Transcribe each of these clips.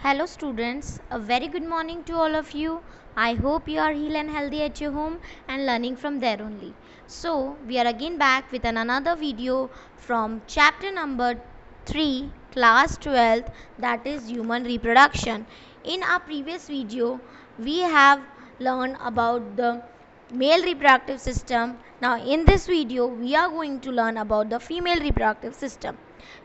Hello students, a very good morning to all of you. I hope you are healthy and healthy at your home and learning from there only. So, we are again back with another video from chapter number 3, class 12, that is human reproduction. In our previous video, we have learned about the male reproductive system. Now in this video, we are going to learn about the female reproductive system.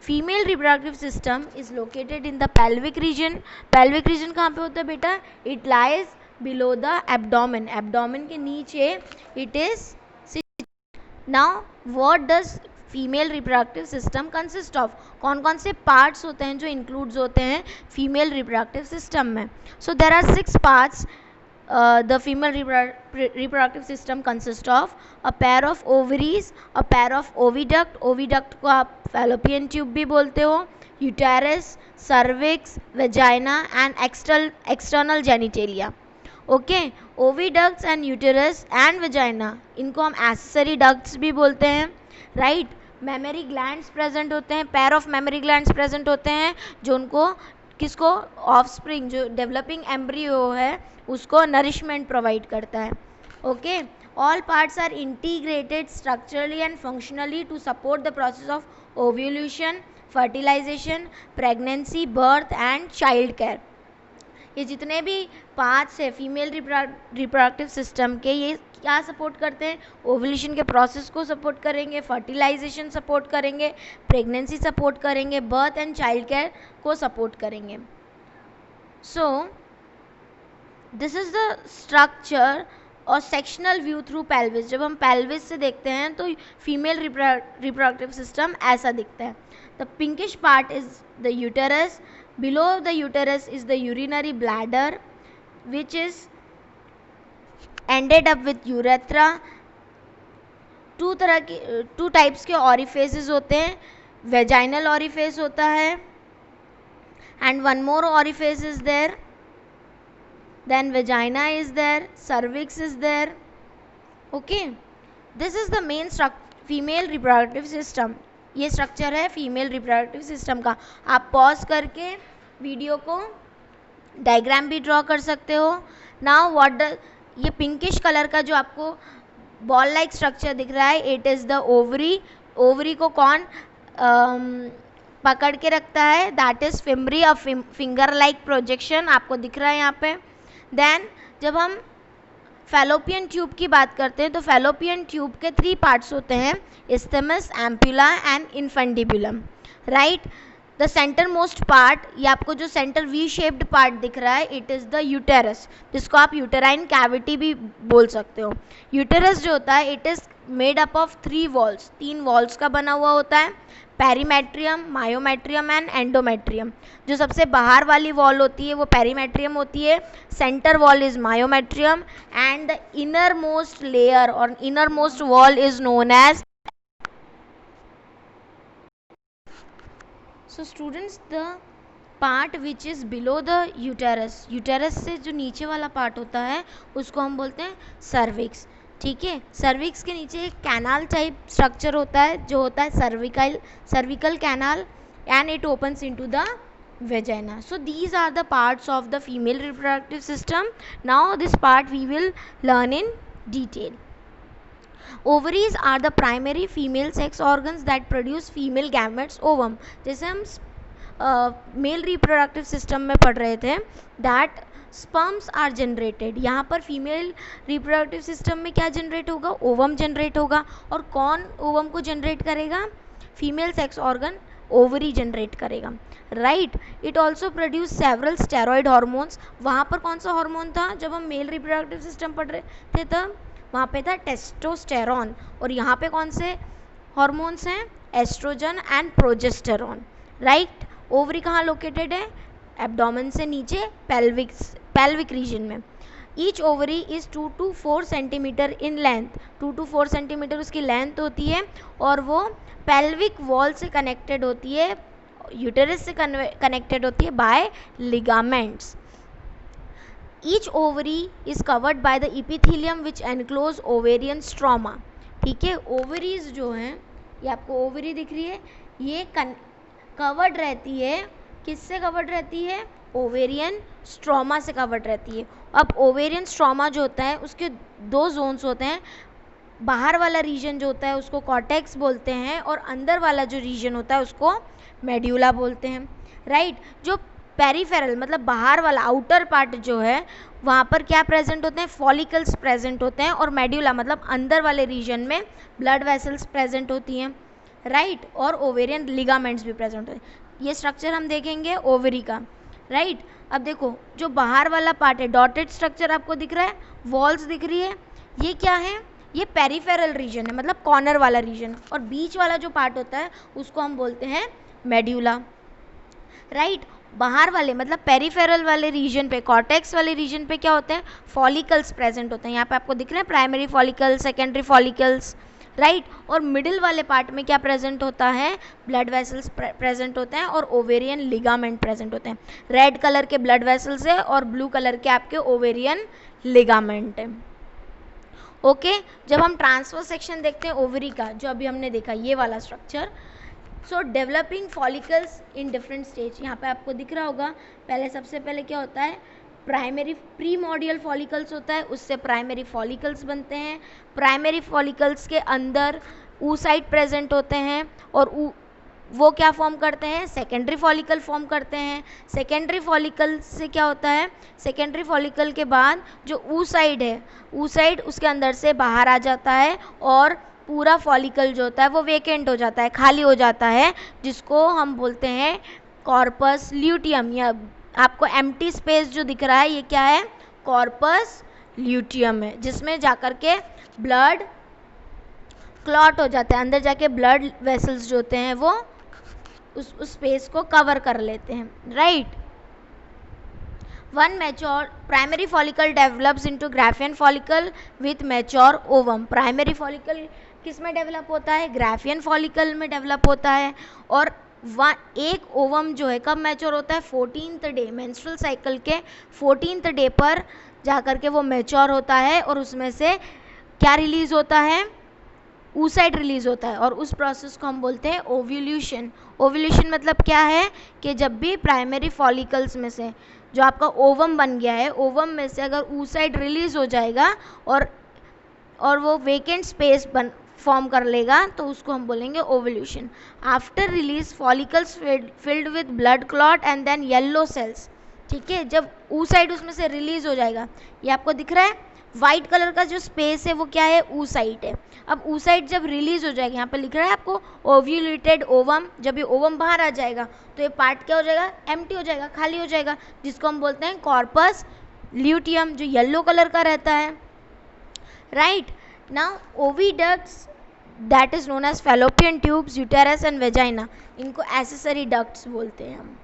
Female reproductive system is located in the pelvic region. Pelvic region कहाँ पे होता है बेटा? It lies below the abdomen. Abdomen के नीचे it is. Now what does female reproductive system consist of? कौन कौन से पार्ट्स होते हैं जो इंक्लूड्स होते हैं फीमेल रिप्रोडक्टिव सिस्टम में? So there are 6 parts. The female reproductive system consists of a pair of ovaries, a pair of oviduct. Oviduct को आप fallopian tube भी बोलते हो. uterus, cervix, vagina and external genitalia. Okay, oviducts and uterus and vagina इनको हम accessory ducts भी बोलते हैं, राइट. मेमरी ग्लैंड्स प्रेजेंट होते हैं, pair of mammary glands present होते हैं जो उनको किसको, ऑफस्प्रिंग जो डेवलपिंग एम्ब्रियो है उसको नरिशमेंट प्रोवाइड करता है. Okay, all parts are integrated structurally and functionally to support the process of ovulation, fertilisation, pregnancy, birth and child care. ये जितने भी पार्ट्स है फीमेल रिप्रोडक्टिव सिस्टम के, ये क्या सपोर्ट करते हैं? ओव्यूलेशन के प्रोसेस को सपोर्ट करेंगे, फर्टिलाइजेशन सपोर्ट करेंगे, प्रेगनेंसी सपोर्ट करेंगे, बर्थ एंड चाइल्ड केयर को सपोर्ट करेंगे. So this is the structure और सेक्शनल व्यू थ्रू पेल्विस. जब हम पेल्विस से देखते हैं तो फीमेल रिप्रोडक्टिव सिस्टम ऐसा दिखता है. The pinkish part is the uterus. Below the uterus is the urinary bladder, which is ended up with urethra. Two types के ऑरिफेसेस होते हैं. वेजाइनल ऑरिफेस होता है and one more orifice is there. Then vagina is there, cervix is there. Okay, this is the main female reproductive system. ये structure है female reproductive system का. आप pause करके वीडियो को डायग्राम भी ड्रॉ कर सकते हो. नाउ व्हाट ये पिंकिश कलर का जो आपको बॉल लाइक स्ट्रक्चर दिख रहा है, it is the ovary. Ovary को कौन पकड़ के रखता है? That is fimbriae, a finger like projection आपको दिख रहा है यहाँ पे. देन जब हम फैलोपियन ट्यूब की बात करते हैं तो फैलोपियन ट्यूब के 3 पार्ट्स होते हैं, isthmus, ampulla and infundibulum, right. The centre most part, ये आपको जो सेंटर वी शेप्ड पार्ट दिख रहा है, इट इज़ द यूटेरस, जिसको आप यूटेराइन कैविटी भी बोल सकते हो. यूटेरस जो होता है, it is made up of 3 walls, 3 walls का बना हुआ होता है. Perimetrium, myometrium and endometrium. जो सबसे बाहर वाली वॉल होती है वो पेरीमेट्रियम होती है, centre wall is myometrium and the inner most layer और inner most wall is known as. So students, the part which is below the uterus, uterus से जो नीचे वाला पार्ट होता है उसको हम बोलते हैं सर्विक्स. ठीक है, सर्विक्स के नीचे एक कैनाल टाइप स्ट्रक्चर होता है जो होता है cervical canal and it opens into the vagina. So these are the parts of the female reproductive system. Now this part we will learn in detail. Ovaries are the primary female sex organs that produce female gametes, ovum. जैसे हम male reproductive system में पढ़ रहे थे, that sperms are generated. यहाँ पर female reproductive system में क्या जनरेट होगा? ओवम जनरेट होगा. और कौन ओवम को जनरेट करेगा? Female sex organ ovary generate करेगा, right. It also produce several steroid hormones. वहाँ पर कौन सा हार्मोन था जब हम मेल रिप्रोडक्टिव सिस्टम पढ़ रहे थे? तब वहाँ पे था टेस्टोस्टेरॉन. और यहाँ पे कौन से हार्मोन्स हैं? Estrogen and progesterone, right. Ovary कहाँ लोकेटेड है? एब्डोमेन से नीचे पेल्विक रीजन में. Each ovary is 2 to 4 centimetre in length. 2 to 4 centimetre उसकी लेंथ होती है और वो पेल्विक वॉल से कनेक्टेड होती है, यूटेरस से कनेक्टेड होती है by ligaments. Each ovary is covered by the epithelium which enclose ovarian stroma. ठीक है, ओवरीज जो हैं, ये आपको ओवरी दिख रही है, ये कवर्ड रहती है किससे कवर्ड रहती है? ओवेरियन स्ट्रोमा से कवर्ड रहती है। अब ओवेरियन स्ट्रोमा जो होता है उसके 2 जोन्स होते हैं। बाहर वाला रीजन जो होता है उसको कॉर्टेक्स बोलते हैं और अंदर वाला जो रीजन होता है उसको मेड्यूला बोलते हैं, राइट। जो पेरिफेरल मतलब बाहर वाला आउटर पार्ट जो है वहाँ पर क्या प्रेजेंट होते हैं? फॉलिकल्स प्रेजेंट होते हैं, और मेड्यूला मतलब अंदर वाले रीजन में ब्लड वेसल्स प्रेजेंट होती हैं, राइट। और ओवेरियन लिगामेंट्स भी प्रेजेंट होते हैं। ये स्ट्रक्चर हम देखेंगे ओवरी का, राइट। अब देखो जो बाहर वाला पार्ट है, डॉटेड स्ट्रक्चर आपको दिख रहा है, वॉल्स दिख रही है, ये क्या है? ये पेरिफेरल रीजन है, मतलब कॉर्नर वाला रीजन, और बीच वाला जो पार्ट होता है उसको हम बोलते हैं मेड्यूला, राइट। बाहर वाले मतलब पेरिफेरल वाले रीजन पे, कॉर्टेक्स वाले रीजन पे क्या होते हैं? फॉलिकल्स प्रेजेंट होते हैं। यहाँ पे आपको दिख रहे हैं primary follicles, secondary follicles, right. और मिडिल वाले पार्ट में क्या प्रेजेंट होता है? ब्लड वेसल्स प्रेजेंट होते हैं और ओवेरियन लिगामेंट प्रेजेंट होते हैं। रेड कलर के ब्लड वेसल्स है और ब्लू कलर के आपके ओवेरियन लिगामेंट है, ओके। जब हम ट्रांसफर सेक्शन देखते हैं ओवरी का, जो अभी हमने देखा ये वाला structure, so developing follicles in different stage, यहाँ पे आपको दिख रहा होगा। पहले सबसे पहले क्या होता है? प्राइमरी प्रीमोडियल फॉलिकल्स होता है, उससे प्राइमरी फॉलिकल्स बनते हैं। प्राइमरी फॉलिकल्स के अंदर oocyte प्रेजेंट होते हैं और वो क्या फॉर्म करते हैं? सेकेंडरी फॉलिकल फॉर्म करते हैं। सेकेंडरी फॉलिकल से क्या होता है? सेकेंडरी फॉलिकल के बाद जो oocyte है, oocyte उसके अंदर से बाहर आ जाता है और पूरा फॉलिकल जो होता है वो वेकेंट हो जाता है, खाली हो जाता है, जिसको हम बोलते हैं कॉर्पस ल्यूटियम। या आपको एम्प्टी स्पेस जो दिख रहा है ये क्या है? कॉर्पस ल्यूटियम है, जिसमें जाकर के ब्लड क्लॉट हो जाता है, अंदर जाके ब्लड वेसल्स जो होते हैं वो उस स्पेस को कवर कर लेते हैं, right. One mature primary follicle develops into Graafian follicle with mature ovum. Primary follicle किस में डेवलप होता है? ग्राफियन फॉलिकल में डेवलप होता है। और एक ओवम जो है कब मैच्योर होता है? 14th डे, मेंस्ट्रुअल साइकिल के 14th डे पर जाकर के वो मैच्योर होता है, और उसमें से क्या रिलीज होता है? oocyte रिलीज होता है, और उस प्रोसेस को हम बोलते हैं ओव्यूल्यूशन। ओव्यूल्यूशन मतलब क्या है? कि जब भी प्राइमरी फॉलिकल्स में से जो आपका ओवम बन गया है, ओवम में से अगर oocyte रिलीज हो जाएगा और वो वेकेंट स्पेस फॉर्म कर लेगा, तो उसको हम बोलेंगे ovulation. After release follicles filled with blood clot and then yellow cells, ठीक है। जब oocyte उसमें से रिलीज हो जाएगा, ये आपको दिख रहा है वाइट कलर का जो स्पेस है वो क्या है? oocyte है। अब oocyte जब रिलीज हो जाएगा, यहाँ पे लिख रहा है आपको ओव्यूलेटेड ओवम, जब ये ओवम बाहर आ जाएगा तो ये पार्ट क्या हो जाएगा? एम्प्टी हो जाएगा, खाली हो जाएगा, जिसको हम बोलते हैं कॉर्पस ल्यूटियम, जो येलो कलर का रहता है, right. Now oviducts that is known as fallopian tubes, uterus and vagina, इनको एसेसरी डक्ट्स बोलते हैं हम,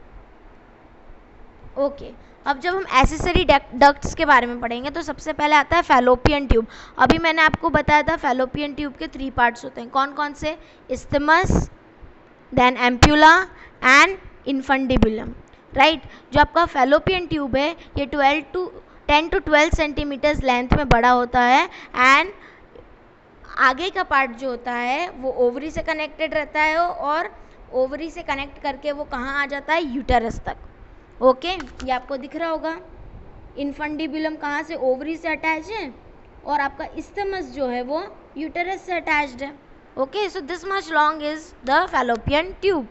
ओके। अब जब हम एसेसरी डक्ट्स के बारे में पढ़ेंगे तो सबसे पहले आता है फैलोपियन ट्यूब। अभी मैंने आपको बताया था फैलोपियन ट्यूब के 3 पार्ट्स होते हैं, कौन कौन से? Isthmus, then ampulla and infundibulum, right. जो आपका फैलोपियन ट्यूब है ये 10 to 12 सेंटीमीटर्स लेंथ में बड़ा होता है, एंड आगे का पार्ट जो होता है वो ओवरी से कनेक्टेड रहता है, और ओवरी से कनेक्ट करके वो कहाँ आ जाता है? यूटेरस तक, ओके। ये आपको दिख रहा होगा। इन्फंडिबुलम कहाँ से? ओवरी से अटैच है, और आपका इस्थमस जो है वो यूटेरस से अटैच्ड है, okay. So this much long is the fallopian tube.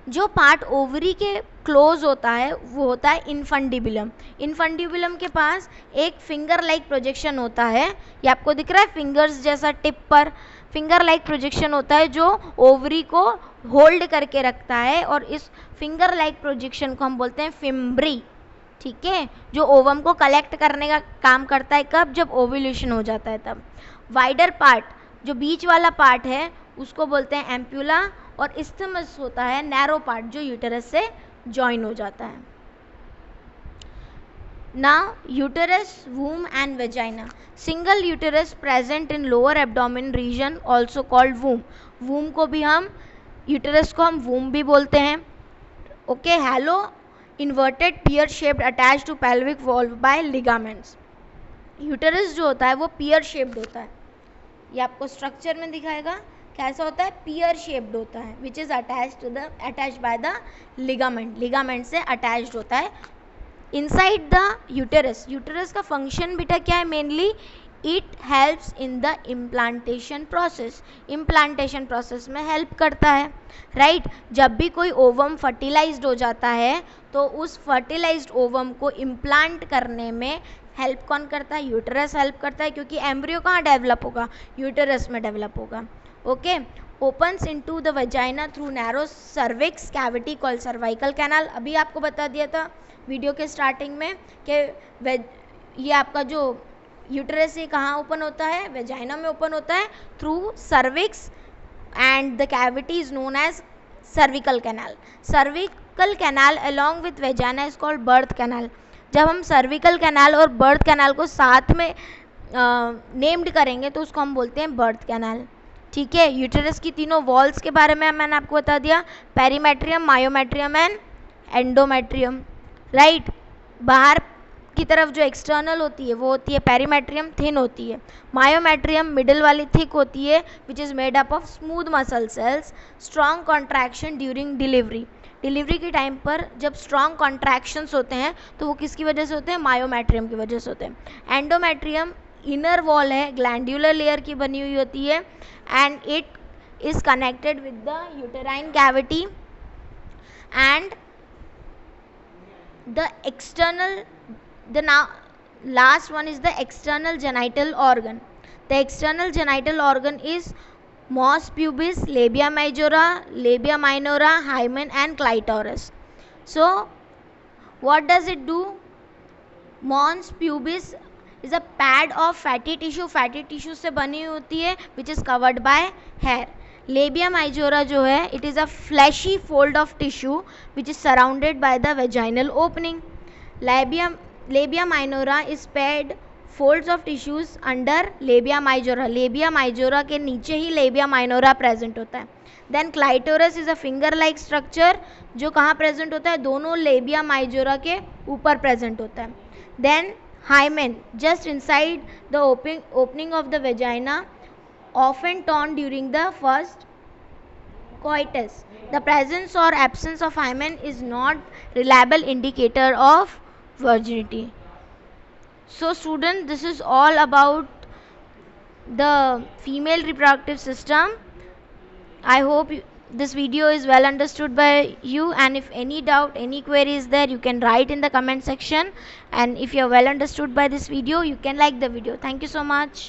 जो पार्ट ओवरी के क्लोज होता है वो होता है इन्फंडिबुलम। इन्फंडिबुलम के पास एक फिंगर लाइक प्रोजेक्शन होता है, ये आपको दिख रहा है फिंगर्स जैसा, टिप पर फिंगर लाइक प्रोजेक्शन होता है जो ओवरी को होल्ड करके रखता है, और इस फिंगर लाइक प्रोजेक्शन को हम बोलते हैं फिम्ब्री, ठीक है, जो ओवम को कलेक्ट करने का काम करता है। कब? जब ओव्यूलेशन हो जाता है तब। वाइडर पार्ट जो बीच वाला पार्ट है उसको बोलते हैं एम्प्यूला, और इस्थमस होता है नैरो पार्ट जो यूटेरस से ज्वाइन हो जाता है। Now uterus, womb and vagina. Single uterus present in lower abdomen region also called womb. Womb को भी हम uterus को हम womb भी बोलते हैं, okay. Hollow inverted pear shaped attached to pelvic wall by ligaments. Uterus जो होता है वो pear shaped होता है, ये आपको स्ट्रक्चर में दिखाएगा। कैसा होता है, पियर शेप्ड होता है, which is attached by the ligament, ligament से अटैच्ड होता है इनसाइड द यूटेरस। यूटेरस का फंक्शन बेटा क्या है, mainly it helps in the implantation process, implantation process में हेल्प करता है, राइट। जब भी कोई ओवम फर्टिलाइज्ड हो जाता है तो उस फर्टिलाइज्ड ओवम को इम्प्लांट करने में हेल्प कौन करता है, यूटेरस हेल्प करता है, क्योंकि एम्ब्रियो कहाँ डेवलप होगा, यूटेरस में डेवलप होगा, okay. Opens into the vagina through narrow cervix cavity called cervical canal. अभी आपको बता दिया था वीडियो के स्टार्टिंग में कि ये आपका जो यूटेरस ये कहाँ ओपन होता है, वेजाइना में ओपन होता है through cervix and the cavity is known as cervical canal. Cervical canal along with vagina is called birth canal. जब हम सर्विकल कैनाल और बर्थ कैनाल को साथ में नेम्ड करेंगे तो उसको हम बोलते हैं बर्थ कैनाल, ठीक है। यूटेरस की तीनों वॉल्स के बारे में मैंने आपको बता दिया, perimetrium, myometrium and endometrium, right. बाहर की तरफ जो एक्सटर्नल होती है वो होती है पेरीमेट्रियम, थिन होती है। मायोमेट्रियम मिडिल वाली थिक होती है, which is made up of smooth muscle cells. Strong contraction during delivery, delivery के टाइम पर जब स्ट्रॉन्ग कॉन्ट्रैक्शंस होते हैं तो वो किसकी वजह से होते हैं, मायोमेट्रियम की वजह से होते हैं। एंडोमेट्रियम इनर वॉल है, ग्लैंड्यूलर लेयर की बनी हुई होती है and it is connected with the uterine cavity and the external, the now last one is the external genital organ. The external genital organ is mons pubis, labia majora, labia minora, hymen and clitoris. So what does it do? Mons pubis is a pad of fatty tissue से बनी होती है which is covered by hair. लेबिया majora जो है it is a fleshy fold of tissue which is surrounded by the vaginal opening. Labia minora is paired folds of tissues under labia majora. Labia majora के नीचे ही labia minora present होता है. Then clitoris is a finger like structure जो कहाँ present होता है, दोनों लेबिया माइजोरा के ऊपर प्रेजेंट होता है. Then hymen just inside the opening of the vagina, often torn during the first coitus. The presence or absence of hymen is not reliable indicator of virginity. So student, this is all about the female reproductive system. I hope this video is well understood by you, and if any doubt, any query is there, you can write in the comment section, and if you are well understood by this video, you can like the video. Thank you so much.